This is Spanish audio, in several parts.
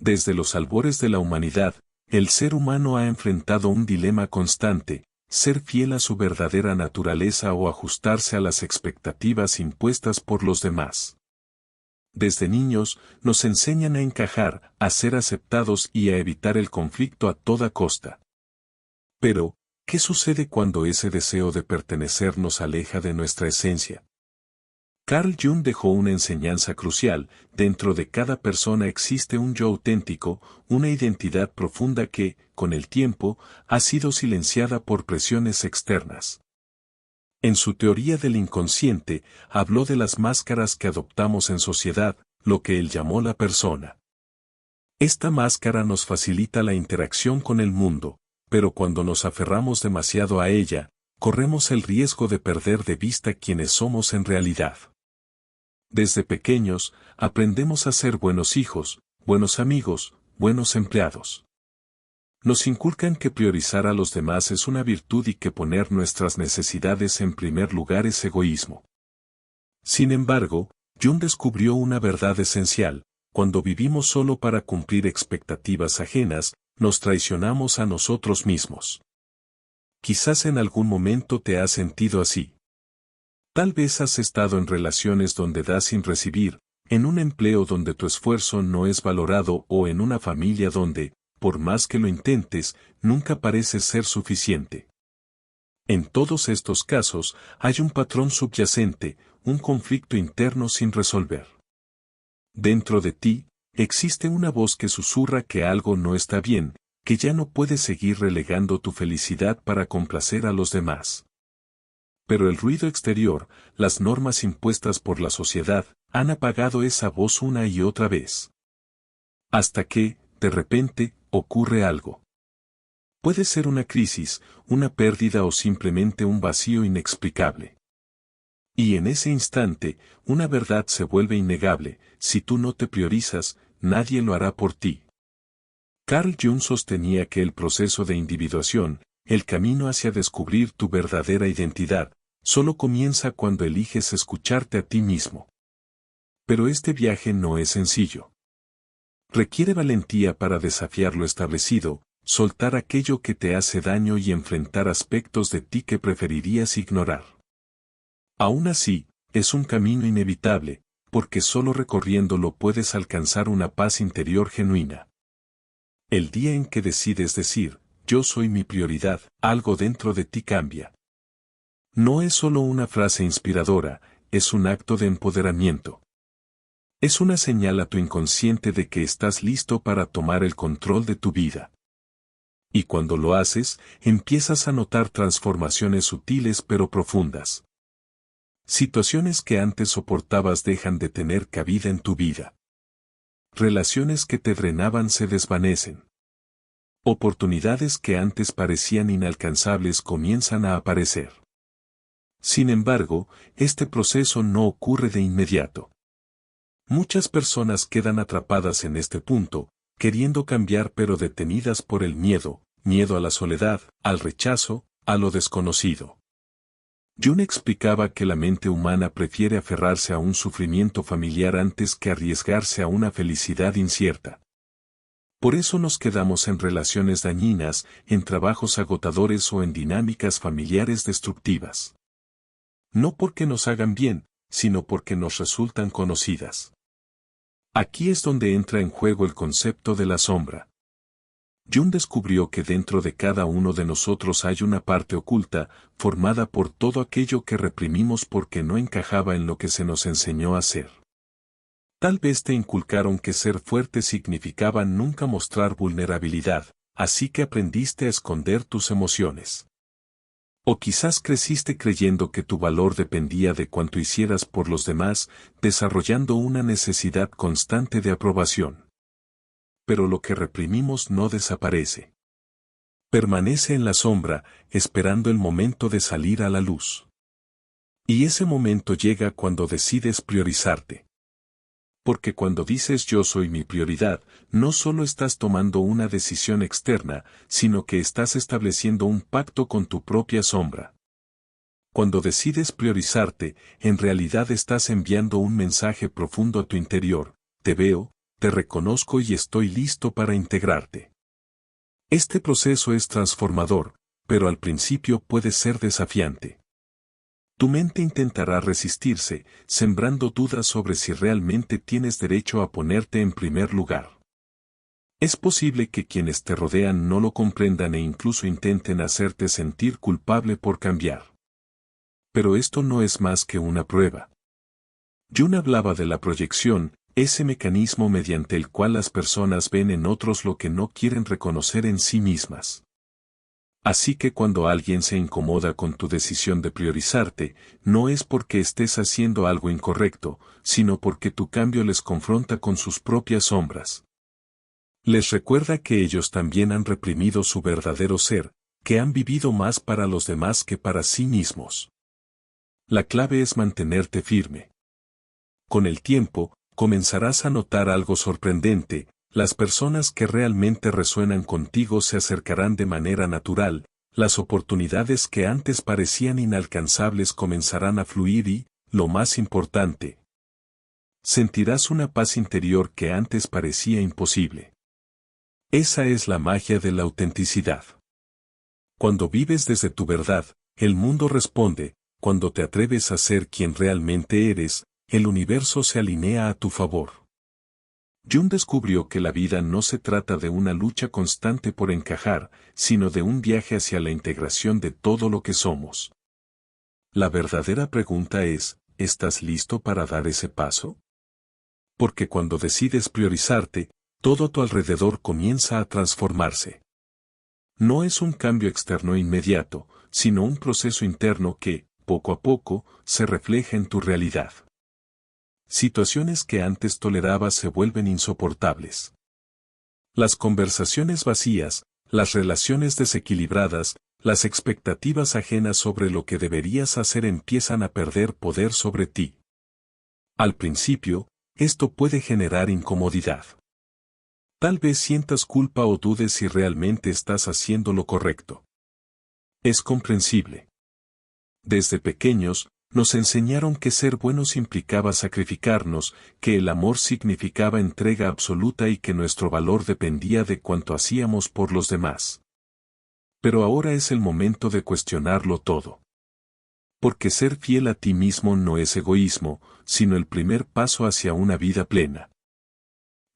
Desde los albores de la humanidad, el ser humano ha enfrentado un dilema constante: ser fiel a su verdadera naturaleza o ajustarse a las expectativas impuestas por los demás. Desde niños, nos enseñan a encajar, a ser aceptados y a evitar el conflicto a toda costa. Pero, ¿qué sucede cuando ese deseo de pertenecer nos aleja de nuestra esencia? Carl Jung dejó una enseñanza crucial: dentro de cada persona existe un yo auténtico, una identidad profunda que, con el tiempo, ha sido silenciada por presiones externas. En su teoría del inconsciente, habló de las máscaras que adoptamos en sociedad, lo que él llamó la persona. Esta máscara nos facilita la interacción con el mundo, pero cuando nos aferramos demasiado a ella, corremos el riesgo de perder de vista quiénes somos en realidad. Desde pequeños, aprendemos a ser buenos hijos, buenos amigos, buenos empleados. Nos inculcan que priorizar a los demás es una virtud y que poner nuestras necesidades en primer lugar es egoísmo. Sin embargo, Jung descubrió una verdad esencial: cuando vivimos solo para cumplir expectativas ajenas, nos traicionamos a nosotros mismos. Quizás en algún momento te has sentido así. Tal vez has estado en relaciones donde das sin recibir, en un empleo donde tu esfuerzo no es valorado o en una familia donde, por más que lo intentes, nunca parece ser suficiente. En todos estos casos, hay un patrón subyacente, un conflicto interno sin resolver. Dentro de ti, existe una voz que susurra que algo no está bien, que ya no puedes seguir relegando tu felicidad para complacer a los demás. Pero el ruido exterior, las normas impuestas por la sociedad, han apagado esa voz una y otra vez. Hasta que, de repente, ocurre algo. Puede ser una crisis, una pérdida o simplemente un vacío inexplicable. Y en ese instante, una verdad se vuelve innegable: si tú no te priorizas, nadie lo hará por ti. Carl Jung sostenía que el proceso de individuación, el camino hacia descubrir tu verdadera identidad, solo comienza cuando eliges escucharte a ti mismo. Pero este viaje no es sencillo. Requiere valentía para desafiar lo establecido, soltar aquello que te hace daño y enfrentar aspectos de ti que preferirías ignorar. Aún así, es un camino inevitable, porque solo recorriéndolo puedes alcanzar una paz interior genuina. El día en que decides decir, yo soy mi prioridad, algo dentro de ti cambia. No es solo una frase inspiradora, es un acto de empoderamiento. Es una señal a tu inconsciente de que estás listo para tomar el control de tu vida. Y cuando lo haces, empiezas a notar transformaciones sutiles pero profundas. Situaciones que antes soportabas dejan de tener cabida en tu vida. Relaciones que te drenaban se desvanecen. Oportunidades que antes parecían inalcanzables comienzan a aparecer. Sin embargo, este proceso no ocurre de inmediato. Muchas personas quedan atrapadas en este punto, queriendo cambiar pero detenidas por el miedo a la soledad, al rechazo, a lo desconocido. Jung explicaba que la mente humana prefiere aferrarse a un sufrimiento familiar antes que arriesgarse a una felicidad incierta. Por eso nos quedamos en relaciones dañinas, en trabajos agotadores o en dinámicas familiares destructivas. No porque nos hagan bien, sino porque nos resultan conocidas. Aquí es donde entra en juego el concepto de la sombra. Jung descubrió que dentro de cada uno de nosotros hay una parte oculta, formada por todo aquello que reprimimos porque no encajaba en lo que se nos enseñó a ser. Tal vez te inculcaron que ser fuerte significaba nunca mostrar vulnerabilidad, así que aprendiste a esconder tus emociones. O quizás creciste creyendo que tu valor dependía de cuánto hicieras por los demás, desarrollando una necesidad constante de aprobación. Pero lo que reprimimos no desaparece. Permanece en la sombra, esperando el momento de salir a la luz. Y ese momento llega cuando decides priorizarte. Porque cuando dices yo soy mi prioridad, no solo estás tomando una decisión externa, sino que estás estableciendo un pacto con tu propia sombra. Cuando decides priorizarte, en realidad estás enviando un mensaje profundo a tu interior: te veo, te reconozco y estoy listo para integrarte. Este proceso es transformador, pero al principio puede ser desafiante. Tu mente intentará resistirse, sembrando dudas sobre si realmente tienes derecho a ponerte en primer lugar. Es posible que quienes te rodean no lo comprendan e incluso intenten hacerte sentir culpable por cambiar. Pero esto no es más que una prueba. Jung hablaba de la proyección, ese mecanismo mediante el cual las personas ven en otros lo que no quieren reconocer en sí mismas. Así que cuando alguien se incomoda con tu decisión de priorizarte, no es porque estés haciendo algo incorrecto, sino porque tu cambio les confronta con sus propias sombras. Les recuerda que ellos también han reprimido su verdadero ser, que han vivido más para los demás que para sí mismos. La clave es mantenerte firme. Con el tiempo, comenzarás a notar algo sorprendente. Las personas que realmente resuenan contigo se acercarán de manera natural, las oportunidades que antes parecían inalcanzables comenzarán a fluir y, lo más importante, sentirás una paz interior que antes parecía imposible. Esa es la magia de la autenticidad. Cuando vives desde tu verdad, el mundo responde. Cuando te atreves a ser quien realmente eres, el universo se alinea a tu favor. Jung descubrió que la vida no se trata de una lucha constante por encajar, sino de un viaje hacia la integración de todo lo que somos. La verdadera pregunta es, ¿estás listo para dar ese paso? Porque cuando decides priorizarte, todo a tu alrededor comienza a transformarse. No es un cambio externo inmediato, sino un proceso interno que, poco a poco, se refleja en tu realidad. Situaciones que antes tolerabas se vuelven insoportables. Las conversaciones vacías, las relaciones desequilibradas, las expectativas ajenas sobre lo que deberías hacer empiezan a perder poder sobre ti. Al principio, esto puede generar incomodidad. Tal vez sientas culpa o dudes si realmente estás haciendo lo correcto. Es comprensible. Desde pequeños, nos enseñaron que ser buenos implicaba sacrificarnos, que el amor significaba entrega absoluta y que nuestro valor dependía de cuánto hacíamos por los demás. Pero ahora es el momento de cuestionarlo todo. Porque ser fiel a ti mismo no es egoísmo, sino el primer paso hacia una vida plena.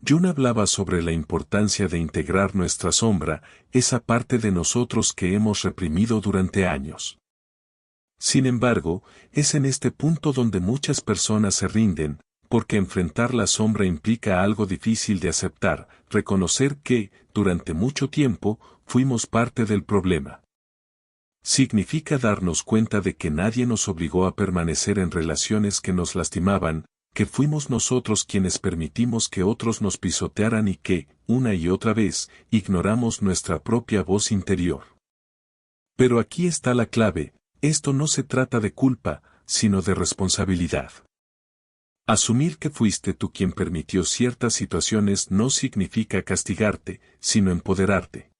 Jung hablaba sobre la importancia de integrar nuestra sombra, esa parte de nosotros que hemos reprimido durante años. Sin embargo, es en este punto donde muchas personas se rinden, porque enfrentar la sombra implica algo difícil de aceptar, reconocer que, durante mucho tiempo, fuimos parte del problema. Significa darnos cuenta de que nadie nos obligó a permanecer en relaciones que nos lastimaban, que fuimos nosotros quienes permitimos que otros nos pisotearan y que, una y otra vez, ignoramos nuestra propia voz interior. Pero aquí está la clave. Esto no se trata de culpa, sino de responsabilidad. Asumir que fuiste tú quien permitió ciertas situaciones no significa castigarte, sino empoderarte.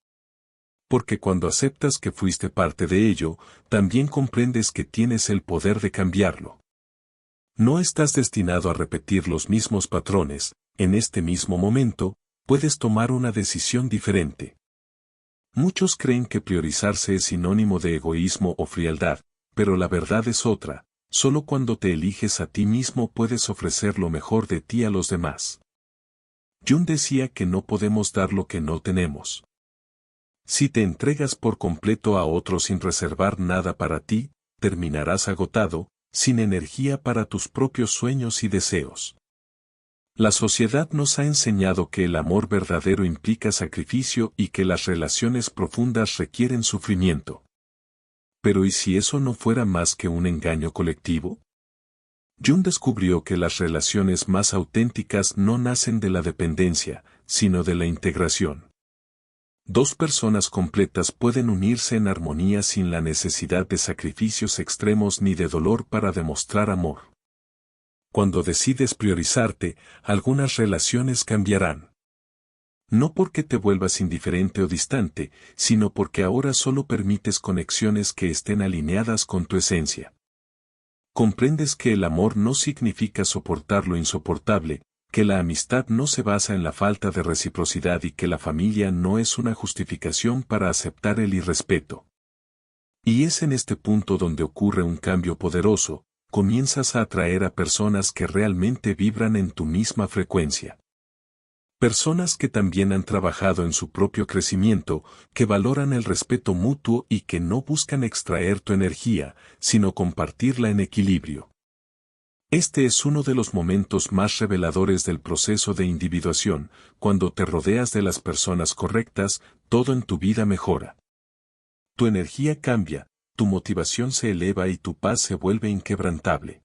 Porque cuando aceptas que fuiste parte de ello, también comprendes que tienes el poder de cambiarlo. No estás destinado a repetir los mismos patrones, en este mismo momento, puedes tomar una decisión diferente. Muchos creen que priorizarse es sinónimo de egoísmo o frialdad, pero la verdad es otra. Solo cuando te eliges a ti mismo puedes ofrecer lo mejor de ti a los demás. Jung decía que no podemos dar lo que no tenemos. Si te entregas por completo a otros sin reservar nada para ti, terminarás agotado, sin energía para tus propios sueños y deseos. La sociedad nos ha enseñado que el amor verdadero implica sacrificio y que las relaciones profundas requieren sufrimiento. Pero ¿y si eso no fuera más que un engaño colectivo? Jung descubrió que las relaciones más auténticas no nacen de la dependencia, sino de la integración. Dos personas completas pueden unirse en armonía sin la necesidad de sacrificios extremos ni de dolor para demostrar amor. Cuando decides priorizarte, algunas relaciones cambiarán. No porque te vuelvas indiferente o distante, sino porque ahora solo permites conexiones que estén alineadas con tu esencia. Comprendes que el amor no significa soportar lo insoportable, que la amistad no se basa en la falta de reciprocidad y que la familia no es una justificación para aceptar el irrespeto. Y es en este punto donde ocurre un cambio poderoso, comienzas a atraer a personas que realmente vibran en tu misma frecuencia. Personas que también han trabajado en su propio crecimiento, que valoran el respeto mutuo y que no buscan extraer tu energía, sino compartirla en equilibrio. Este es uno de los momentos más reveladores del proceso de individuación. Cuando te rodeas de las personas correctas, todo en tu vida mejora. Tu energía cambia, tu motivación se eleva y tu paz se vuelve inquebrantable.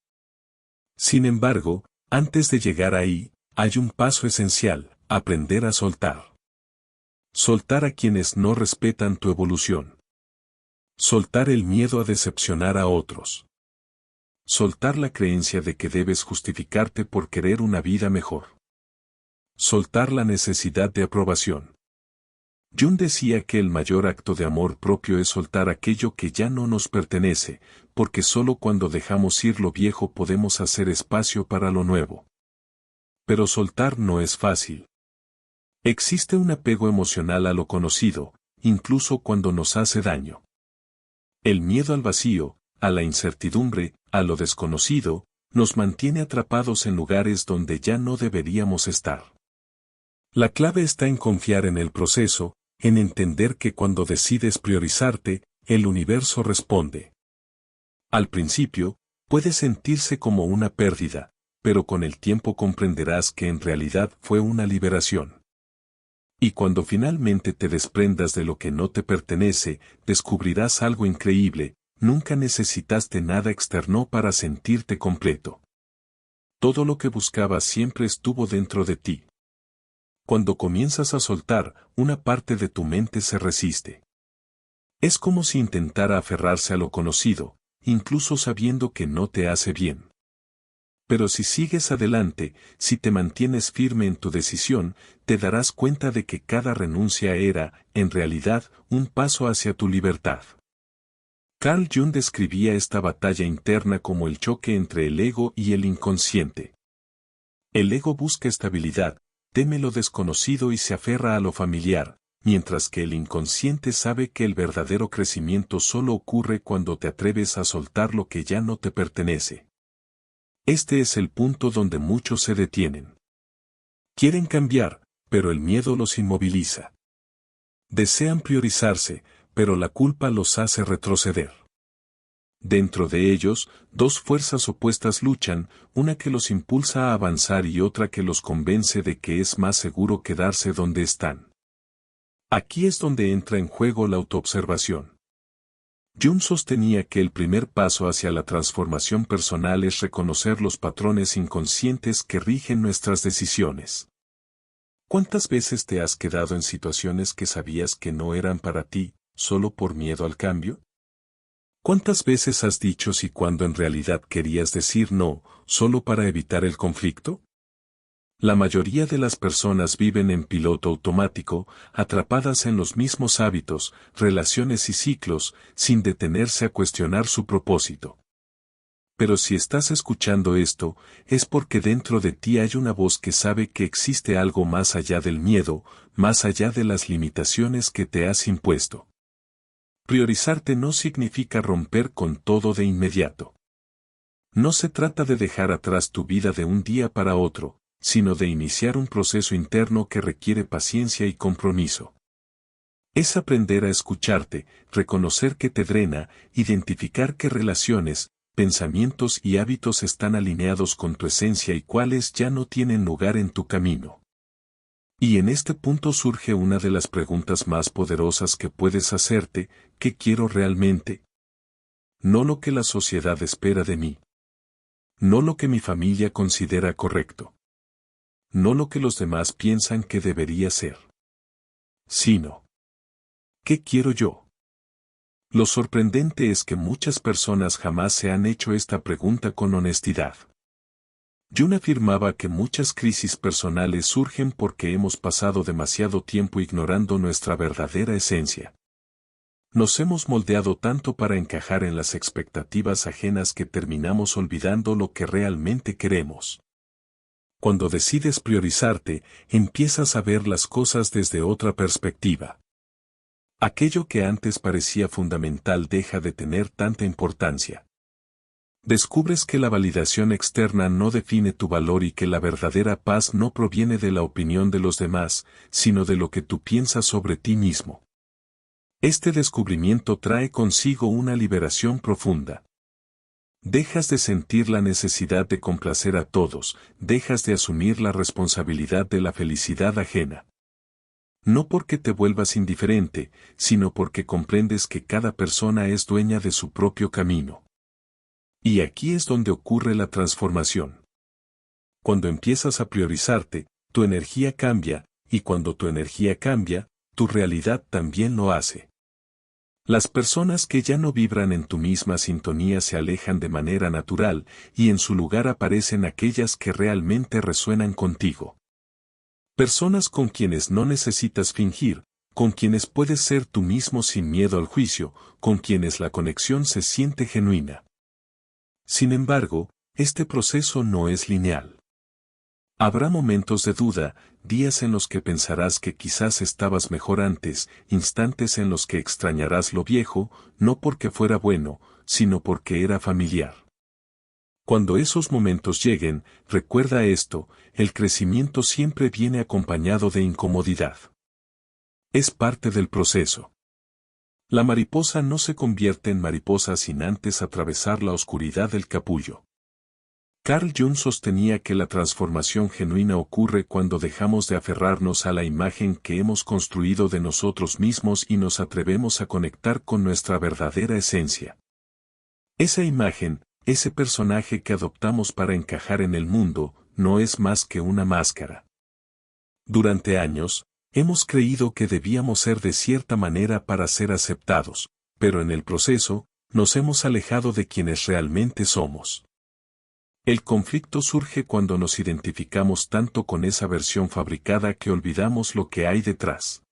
Sin embargo, antes de llegar ahí, hay un paso esencial: aprender a soltar. Soltar a quienes no respetan tu evolución. Soltar el miedo a decepcionar a otros. Soltar la creencia de que debes justificarte por querer una vida mejor. Soltar la necesidad de aprobación. Jung decía que el mayor acto de amor propio es soltar aquello que ya no nos pertenece, porque solo cuando dejamos ir lo viejo podemos hacer espacio para lo nuevo. Pero soltar no es fácil. Existe un apego emocional a lo conocido, incluso cuando nos hace daño. El miedo al vacío, a la incertidumbre, a lo desconocido, nos mantiene atrapados en lugares donde ya no deberíamos estar. La clave está en confiar en el proceso, en entender que cuando decides priorizarte, el universo responde. Al principio, puede sentirse como una pérdida, pero con el tiempo comprenderás que en realidad fue una liberación. Y cuando finalmente te desprendas de lo que no te pertenece, descubrirás algo increíble: nunca necesitaste nada externo para sentirte completo. Todo lo que buscabas siempre estuvo dentro de ti. Cuando comienzas a soltar, una parte de tu mente se resiste. Es como si intentara aferrarse a lo conocido, incluso sabiendo que no te hace bien. Pero si sigues adelante, si te mantienes firme en tu decisión, te darás cuenta de que cada renuncia era, en realidad, un paso hacia tu libertad. Carl Jung describía esta batalla interna como el choque entre el ego y el inconsciente. El ego busca estabilidad, teme lo desconocido y se aferra a lo familiar, mientras que el inconsciente sabe que el verdadero crecimiento solo ocurre cuando te atreves a soltar lo que ya no te pertenece. Este es el punto donde muchos se detienen. Quieren cambiar, pero el miedo los inmoviliza. Desean priorizarse, pero la culpa los hace retroceder. Dentro de ellos, dos fuerzas opuestas luchan, una que los impulsa a avanzar y otra que los convence de que es más seguro quedarse donde están. Aquí es donde entra en juego la autoobservación. Jung sostenía que el primer paso hacia la transformación personal es reconocer los patrones inconscientes que rigen nuestras decisiones. ¿Cuántas veces te has quedado en situaciones que sabías que no eran para ti, solo por miedo al cambio? ¿Cuántas veces has dicho sí cuando en realidad querías decir no, solo para evitar el conflicto? La mayoría de las personas viven en piloto automático, atrapadas en los mismos hábitos, relaciones y ciclos, sin detenerse a cuestionar su propósito. Pero si estás escuchando esto, es porque dentro de ti hay una voz que sabe que existe algo más allá del miedo, más allá de las limitaciones que te has impuesto. Priorizarte no significa romper con todo de inmediato. No se trata de dejar atrás tu vida de un día para otro, sino de iniciar un proceso interno que requiere paciencia y compromiso. Es aprender a escucharte, reconocer que te drena, identificar qué relaciones, pensamientos y hábitos están alineados con tu esencia y cuáles ya no tienen lugar en tu camino. Y en este punto surge una de las preguntas más poderosas que puedes hacerte: ¿qué quiero realmente? No lo que la sociedad espera de mí. No lo que mi familia considera correcto. No lo que los demás piensan que debería ser. Sino, ¿qué quiero yo? Lo sorprendente es que muchas personas jamás se han hecho esta pregunta con honestidad. Jung afirmaba que muchas crisis personales surgen porque hemos pasado demasiado tiempo ignorando nuestra verdadera esencia. Nos hemos moldeado tanto para encajar en las expectativas ajenas que terminamos olvidando lo que realmente queremos. Cuando decides priorizarte, empiezas a ver las cosas desde otra perspectiva. Aquello que antes parecía fundamental deja de tener tanta importancia. Descubres que la validación externa no define tu valor y que la verdadera paz no proviene de la opinión de los demás, sino de lo que tú piensas sobre ti mismo. Este descubrimiento trae consigo una liberación profunda. Dejas de sentir la necesidad de complacer a todos, dejas de asumir la responsabilidad de la felicidad ajena. No porque te vuelvas indiferente, sino porque comprendes que cada persona es dueña de su propio camino. Y aquí es donde ocurre la transformación. Cuando empiezas a priorizarte, tu energía cambia, y cuando tu energía cambia, tu realidad también lo hace. Las personas que ya no vibran en tu misma sintonía se alejan de manera natural, y en su lugar aparecen aquellas que realmente resuenan contigo. Personas con quienes no necesitas fingir, con quienes puedes ser tú mismo sin miedo al juicio, con quienes la conexión se siente genuina. Sin embargo, este proceso no es lineal. Habrá momentos de duda, días en los que pensarás que quizás estabas mejor antes, instantes en los que extrañarás lo viejo, no porque fuera bueno, sino porque era familiar. Cuando esos momentos lleguen, recuerda esto, el crecimiento siempre viene acompañado de incomodidad. Es parte del proceso. La mariposa no se convierte en mariposa sin antes atravesar la oscuridad del capullo. Carl Jung sostenía que la transformación genuina ocurre cuando dejamos de aferrarnos a la imagen que hemos construido de nosotros mismos y nos atrevemos a conectar con nuestra verdadera esencia. Esa imagen, ese personaje que adoptamos para encajar en el mundo, no es más que una máscara. Durante años, hemos creído que debíamos ser de cierta manera para ser aceptados, pero en el proceso, nos hemos alejado de quienes realmente somos. El conflicto surge cuando nos identificamos tanto con esa versión fabricada que olvidamos lo que hay detrás.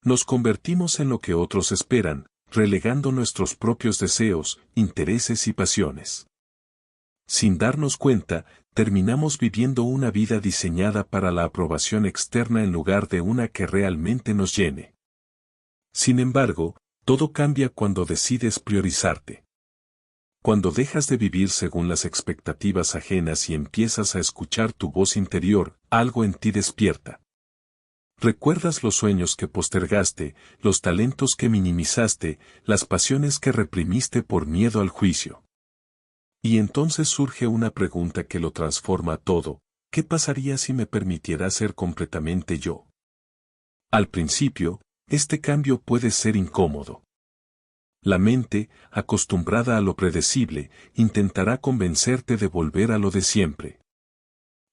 Nos convertimos en lo que otros esperan, relegando nuestros propios deseos, intereses y pasiones. Sin darnos cuenta, terminamos viviendo una vida diseñada para la aprobación externa en lugar de una que realmente nos llene. Sin embargo, todo cambia cuando decides priorizarte. Cuando dejas de vivir según las expectativas ajenas y empiezas a escuchar tu voz interior, algo en ti despierta. Recuerdas los sueños que postergaste, los talentos que minimizaste, las pasiones que reprimiste por miedo al juicio. Y entonces surge una pregunta que lo transforma todo: ¿qué pasaría si me permitiera ser completamente yo? Al principio, este cambio puede ser incómodo. La mente, acostumbrada a lo predecible, intentará convencerte de volver a lo de siempre.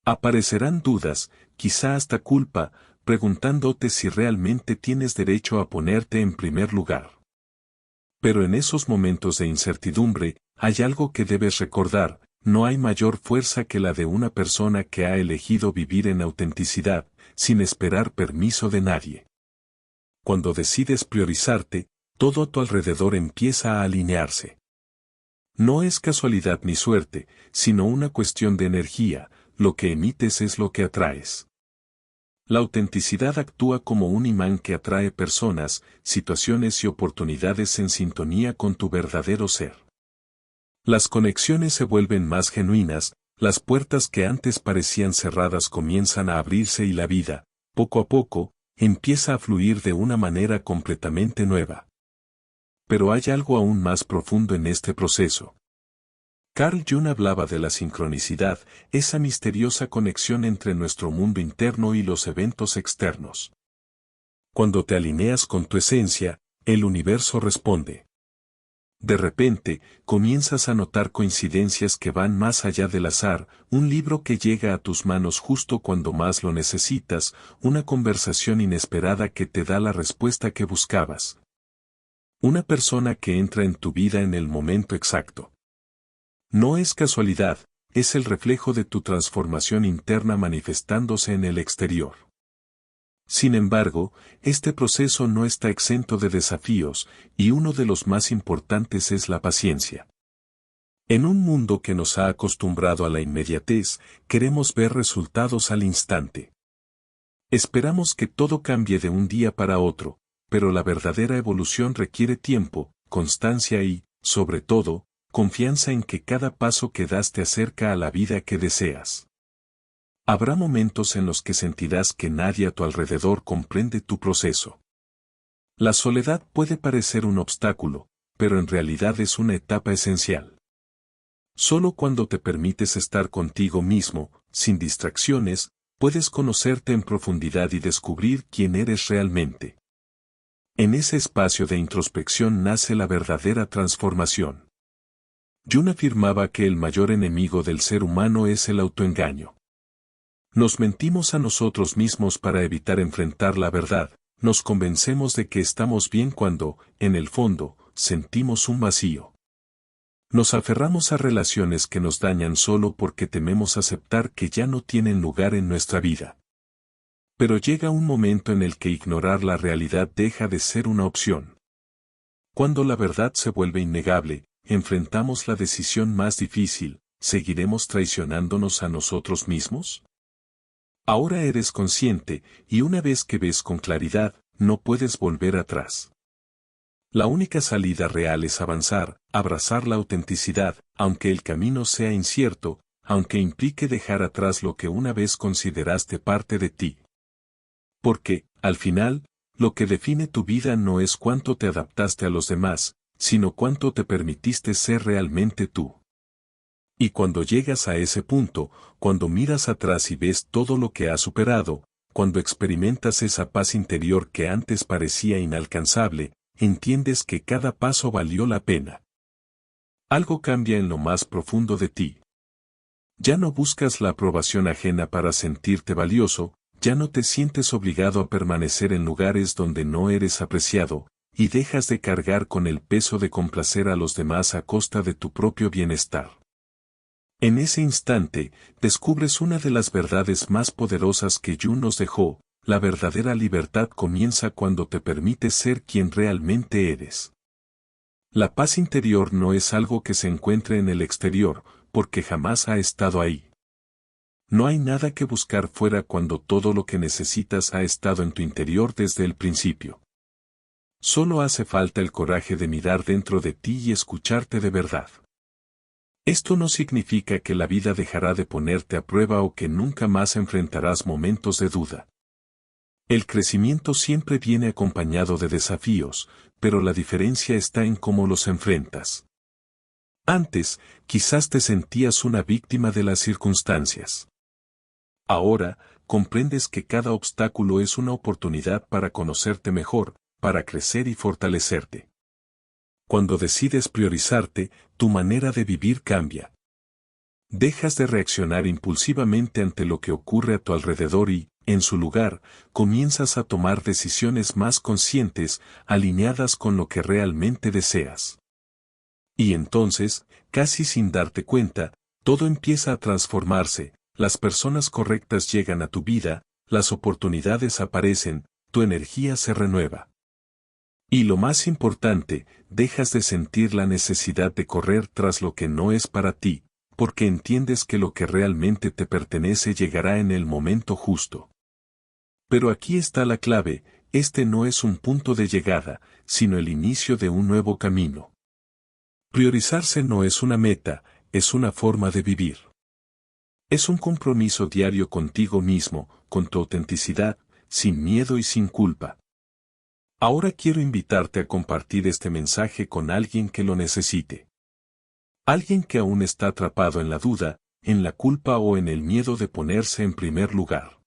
Aparecerán dudas, quizá hasta culpa, preguntándote si realmente tienes derecho a ponerte en primer lugar. Pero en esos momentos de incertidumbre, hay algo que debes recordar: no hay mayor fuerza que la de una persona que ha elegido vivir en autenticidad, sin esperar permiso de nadie. Cuando decides priorizarte, todo a tu alrededor empieza a alinearse. No es casualidad ni suerte, sino una cuestión de energía, lo que emites es lo que atraes. La autenticidad actúa como un imán que atrae personas, situaciones y oportunidades en sintonía con tu verdadero ser. Las conexiones se vuelven más genuinas, las puertas que antes parecían cerradas comienzan a abrirse y la vida, poco a poco, empieza a fluir de una manera completamente nueva. Pero hay algo aún más profundo en este proceso. Carl Jung hablaba de la sincronicidad, esa misteriosa conexión entre nuestro mundo interno y los eventos externos. Cuando te alineas con tu esencia, el universo responde. De repente, comienzas a notar coincidencias que van más allá del azar: un libro que llega a tus manos justo cuando más lo necesitas, una conversación inesperada que te da la respuesta que buscabas. Una persona que entra en tu vida en el momento exacto. No es casualidad, es el reflejo de tu transformación interna manifestándose en el exterior. Sin embargo, este proceso no está exento de desafíos, y uno de los más importantes es la paciencia. En un mundo que nos ha acostumbrado a la inmediatez, queremos ver resultados al instante. Esperamos que todo cambie de un día para otro, pero la verdadera evolución requiere tiempo, constancia y, sobre todo, confianza en que cada paso que das te acerca a la vida que deseas. Habrá momentos en los que sentirás que nadie a tu alrededor comprende tu proceso. La soledad puede parecer un obstáculo, pero en realidad es una etapa esencial. Solo cuando te permites estar contigo mismo, sin distracciones, puedes conocerte en profundidad y descubrir quién eres realmente. En ese espacio de introspección nace la verdadera transformación. Jung afirmaba que el mayor enemigo del ser humano es el autoengaño. Nos mentimos a nosotros mismos para evitar enfrentar la verdad, nos convencemos de que estamos bien cuando, en el fondo, sentimos un vacío. Nos aferramos a relaciones que nos dañan solo porque tememos aceptar que ya no tienen lugar en nuestra vida. Pero llega un momento en el que ignorar la realidad deja de ser una opción. Cuando la verdad se vuelve innegable, enfrentamos la decisión más difícil: ¿seguiremos traicionándonos a nosotros mismos? Ahora eres consciente, y una vez que ves con claridad, no puedes volver atrás. La única salida real es avanzar, abrazar la autenticidad, aunque el camino sea incierto, aunque implique dejar atrás lo que una vez consideraste parte de ti. Porque, al final, lo que define tu vida no es cuánto te adaptaste a los demás, sino cuánto te permitiste ser realmente tú. Y cuando llegas a ese punto, cuando miras atrás y ves todo lo que has superado, cuando experimentas esa paz interior que antes parecía inalcanzable, entiendes que cada paso valió la pena. Algo cambia en lo más profundo de ti. Ya no buscas la aprobación ajena para sentirte valioso, ya no te sientes obligado a permanecer en lugares donde no eres apreciado, y dejas de cargar con el peso de complacer a los demás a costa de tu propio bienestar. En ese instante, descubres una de las verdades más poderosas que Jung nos dejó: la verdadera libertad comienza cuando te permites ser quien realmente eres. La paz interior no es algo que se encuentre en el exterior, porque jamás ha estado ahí. No hay nada que buscar fuera cuando todo lo que necesitas ha estado en tu interior desde el principio. Solo hace falta el coraje de mirar dentro de ti y escucharte de verdad. Esto no significa que la vida dejará de ponerte a prueba o que nunca más enfrentarás momentos de duda. El crecimiento siempre viene acompañado de desafíos, pero la diferencia está en cómo los enfrentas. Antes, quizás te sentías una víctima de las circunstancias. Ahora, comprendes que cada obstáculo es una oportunidad para conocerte mejor, para crecer y fortalecerte. Cuando decides priorizarte, tu manera de vivir cambia. Dejas de reaccionar impulsivamente ante lo que ocurre a tu alrededor y, en su lugar, comienzas a tomar decisiones más conscientes, alineadas con lo que realmente deseas. Y entonces, casi sin darte cuenta, todo empieza a transformarse, las personas correctas llegan a tu vida, las oportunidades aparecen, tu energía se renueva. Y lo más importante, dejas de sentir la necesidad de correr tras lo que no es para ti, porque entiendes que lo que realmente te pertenece llegará en el momento justo. Pero aquí está la clave: este no es un punto de llegada, sino el inicio de un nuevo camino. Priorizarse no es una meta, es una forma de vivir. Es un compromiso diario contigo mismo, con tu autenticidad, sin miedo y sin culpa. Ahora quiero invitarte a compartir este mensaje con alguien que lo necesite. Alguien que aún está atrapado en la duda, en la culpa o en el miedo de ponerse en primer lugar.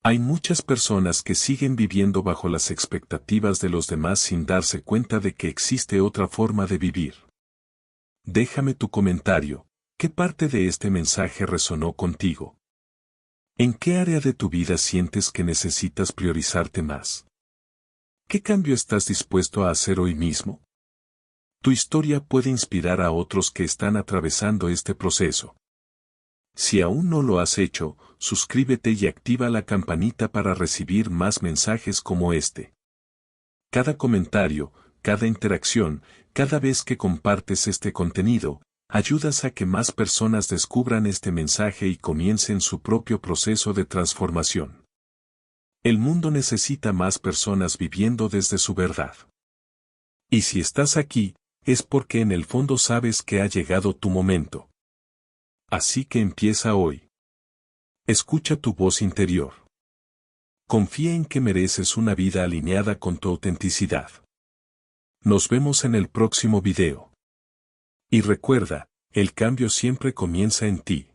Hay muchas personas que siguen viviendo bajo las expectativas de los demás sin darse cuenta de que existe otra forma de vivir. Déjame tu comentario: ¿qué parte de este mensaje resonó contigo? ¿En qué área de tu vida sientes que necesitas priorizarte más? ¿Qué cambio estás dispuesto a hacer hoy mismo? Tu historia puede inspirar a otros que están atravesando este proceso. Si aún no lo has hecho, suscríbete y activa la campanita para recibir más mensajes como este. Cada comentario, cada interacción, cada vez que compartes este contenido, ayudas a que más personas descubran este mensaje y comiencen su propio proceso de transformación. El mundo necesita más personas viviendo desde su verdad. Y si estás aquí, es porque en el fondo sabes que ha llegado tu momento. Así que empieza hoy. Escucha tu voz interior. Confía en que mereces una vida alineada con tu autenticidad. Nos vemos en el próximo video. Y recuerda, el cambio siempre comienza en ti.